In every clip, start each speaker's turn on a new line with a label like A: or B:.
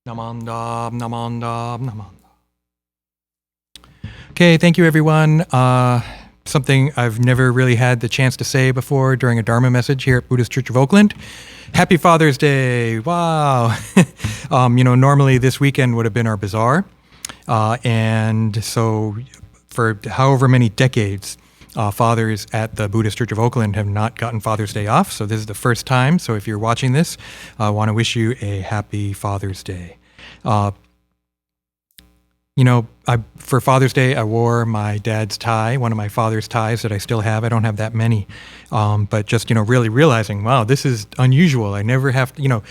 A: Namanda, namanda, namanda. Okay, thank you everyone. Something I've never really had the chance to say before during a Dharma message here at Buddhist Church of Oakland. Happy Father's Day! Wow. Normally this weekend would have been our bazaar. And so for however many decades, fathers at the Buddhist Church of Oakland have not gotten Father's Day off. So this is the first time. So if you're watching this, I want to wish you a happy Father's Day. For Father's Day, I wore my dad's tie, one of my father's ties that I still have. I don't have that many. But just, really realizing, wow, this is unusual. I never have to,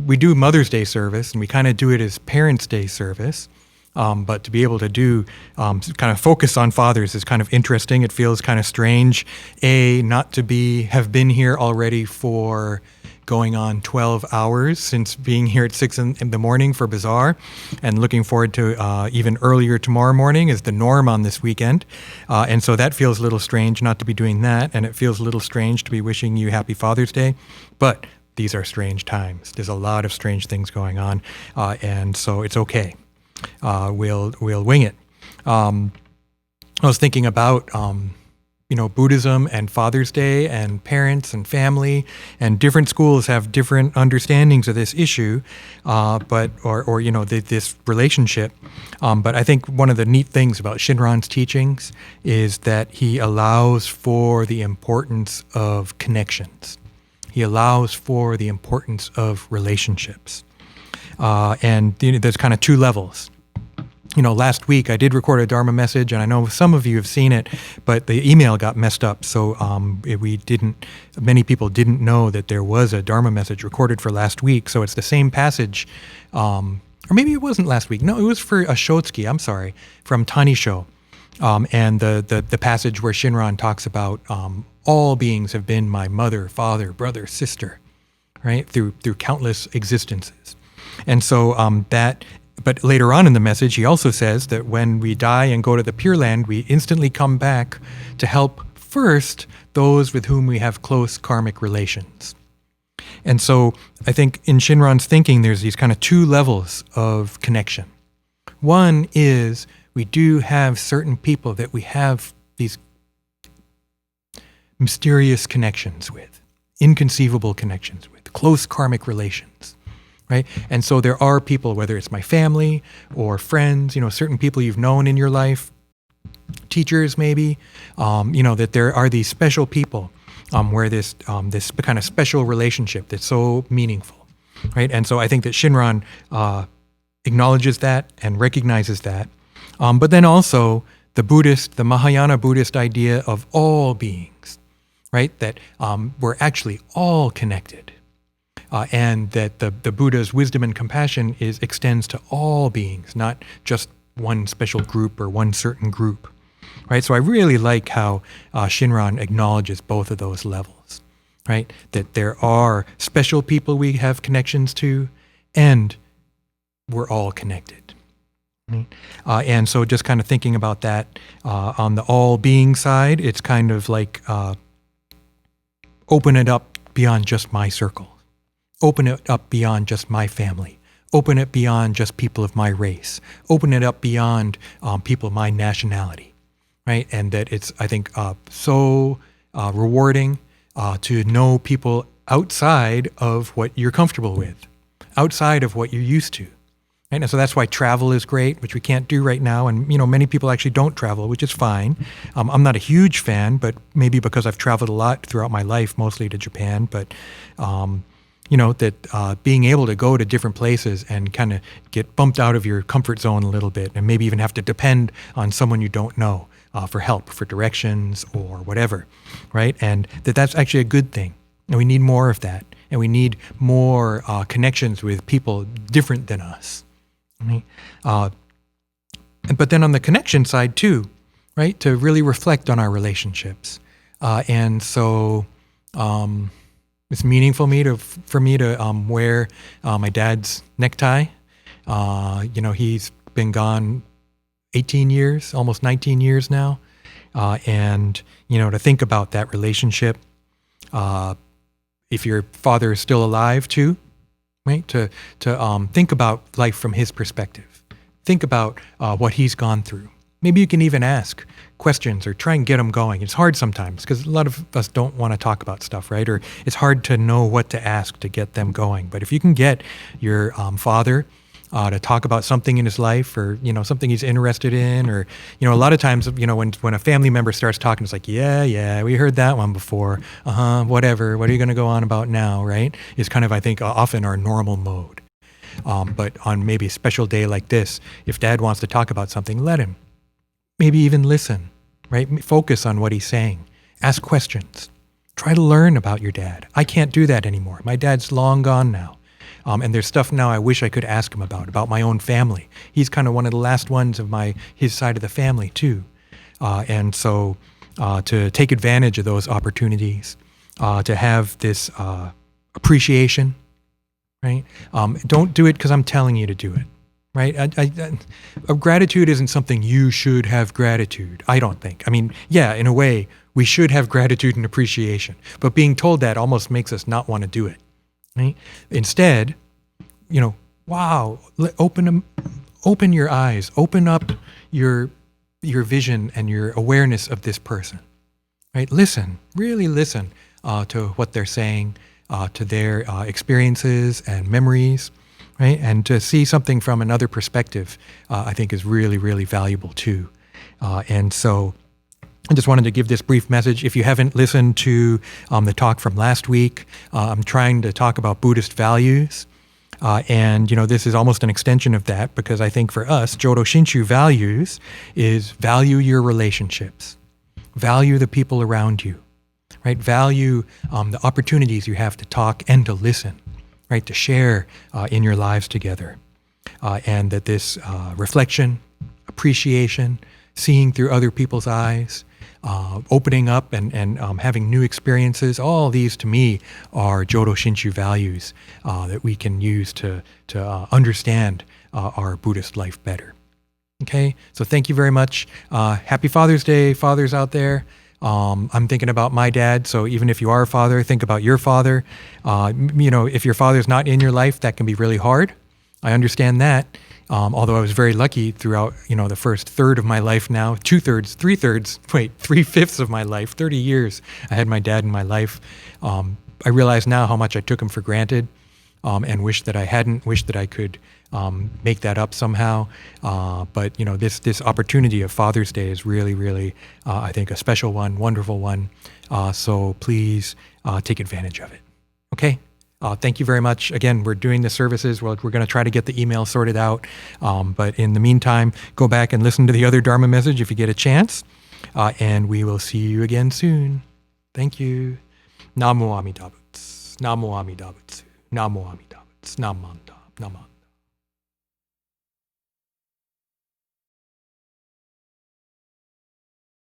A: we do Mother's Day service and we kind of do it as Parents' Day service. But to be able to do kind of focus on fathers is kind of interesting. It feels kind of strange, not to have been here already for going on 12 hours since being here at 6 in the morning for Bazaar, and looking forward to even earlier tomorrow morning is the norm on this weekend. And so that feels a little strange not to be doing that, and it feels a little strange to be wishing you Happy Father's Day. But these are strange times. There's a lot of strange things going on, and so it's okay. We'll wing it. I was thinking about Buddhism and Father's Day and parents and family, and different schools have different understandings of this issue, this relationship. But I think one of the neat things about Shinran's teachings is that he allows for the importance of connections. He allows for the importance of relationships. And there's kind of two levels. Last week I did record a Dharma message, and I know some of you have seen it, but the email got messed up. So many people didn't know that there was a Dharma message recorded for last week. So it's the same passage, or maybe it wasn't last week. No, it was for Ashotsky, I'm sorry, from Tani Sho. And the passage where Shinran talks about all beings have been my mother, father, brother, sister, right? Through countless existences. And so but later on in the message, he also says that when we die and go to the Pure Land, we instantly come back to help first those with whom we have close karmic relations. And so I think in Shinran's thinking, there's these kind of two levels of connection. One is we do have certain people that we have these mysterious connections with, inconceivable connections with, close karmic relations. Right? And so there are people, whether it's my family or friends, certain people you've known in your life, teachers maybe, that there are these special people where this kind of special relationship that's so meaningful, right? And so I think that Shinran acknowledges that and recognizes that. But then also the Mahayana Buddhist idea of all beings, right? That we're actually all connected. And that the Buddha's wisdom and compassion extends to all beings, not just one special group or one certain group, right? So I really like how Shinran acknowledges both of those levels, right? That there are special people we have connections to, and we're all connected. Right? And so just kind of thinking about that on the all-being side, it's kind of like open it up beyond just my circle. Open it up beyond just my family. Open it beyond just people of my race. Open it up beyond people of my nationality, right? And that it's, I think, so rewarding to know people outside of what you're comfortable with, outside of what you're used to. Right? And so that's why travel is great, which we can't do right now. And, many people actually don't travel, which is fine. I'm not a huge fan, but maybe because I've traveled a lot throughout my life, mostly to Japan, but that being able to go to different places and kind of get bumped out of your comfort zone a little bit, and maybe even have to depend on someone you don't know for help, for directions or whatever, right? And that's actually a good thing. And we need more of that. And we need more connections with people different than us. Right? But then on the connection side too, right? To really reflect on our relationships. And so it's meaningful for me to wear my dad's necktie. He's been gone 18 years, almost 19 years now. And to think about that relationship, if your father is still alive too, right? To think about life from his perspective. Think about what he's gone through. Maybe you can even ask questions or try and get them going. It's hard sometimes because a lot of us don't want to talk about stuff, right? Or it's hard to know what to ask to get them going. But if you can get your father to talk about something in his life, or something he's interested in, or a lot of times when a family member starts talking, it's like, yeah, we heard that one before, whatever, what are you going to go on about now, right? Is kind of, I think, often our normal mode. But on maybe a special day like this, if Dad wants to talk about something, let him. Maybe even listen, right? Focus on what he's saying. Ask questions. Try to learn about your dad. I can't do that anymore. My dad's long gone now. And there's stuff now I wish I could ask him about my own family. He's kind of one of the last ones of his side of the family too. And so to take advantage of those opportunities, to have this appreciation, right? Don't do it because I'm telling you to do it, right? Gratitude isn't something you should have gratitude, I don't think. I mean, yeah, in a way, we should have gratitude and appreciation. But being told that almost makes us not want to do it. Right? Instead, wow, open your eyes, open up your vision and your awareness of this person, right? Listen, really listen to what they're saying, to their experiences and memories, right? And to see something from another perspective, I think is really, really valuable too. And so I just wanted to give this brief message. If you haven't listened to the talk from last week, I'm trying to talk about Buddhist values. And this is almost an extension of that, because I think for us, Jodo Shinshu values is value your relationships, value the people around you, right? Value the opportunities you have to talk and to listen, right? To share in your lives together. And that this reflection, appreciation, seeing through other people's eyes, opening up and having new experiences, all these to me are Jodo Shinshu values that we can use to understand our Buddhist life better. Okay, so thank you very much. Happy Father's Day, fathers out there. I'm thinking about my dad, so even if you are a father, think about your father. If your father's not in your life, that can be really hard. I understand that. Although I was very lucky throughout, the first third of my life now, 3/5 of my life, 30 years, I had my dad in my life. I realize now how much I took him for granted, and wish that I hadn't, wish that I could make that up somehow. But, this opportunity of Father's Day is really, really, I think, a special one, wonderful one. So please take advantage of it. Okay? Thank you very much. Again, we're doing the services. We're going to try to get the email sorted out. But in the meantime, go back and listen to the other Dharma message if you get a chance. And we will see you again soon. Thank you. Namo Amida Butsu. Namo Amida Butsu. Namo Amida Butsu. Namanda. Namanda.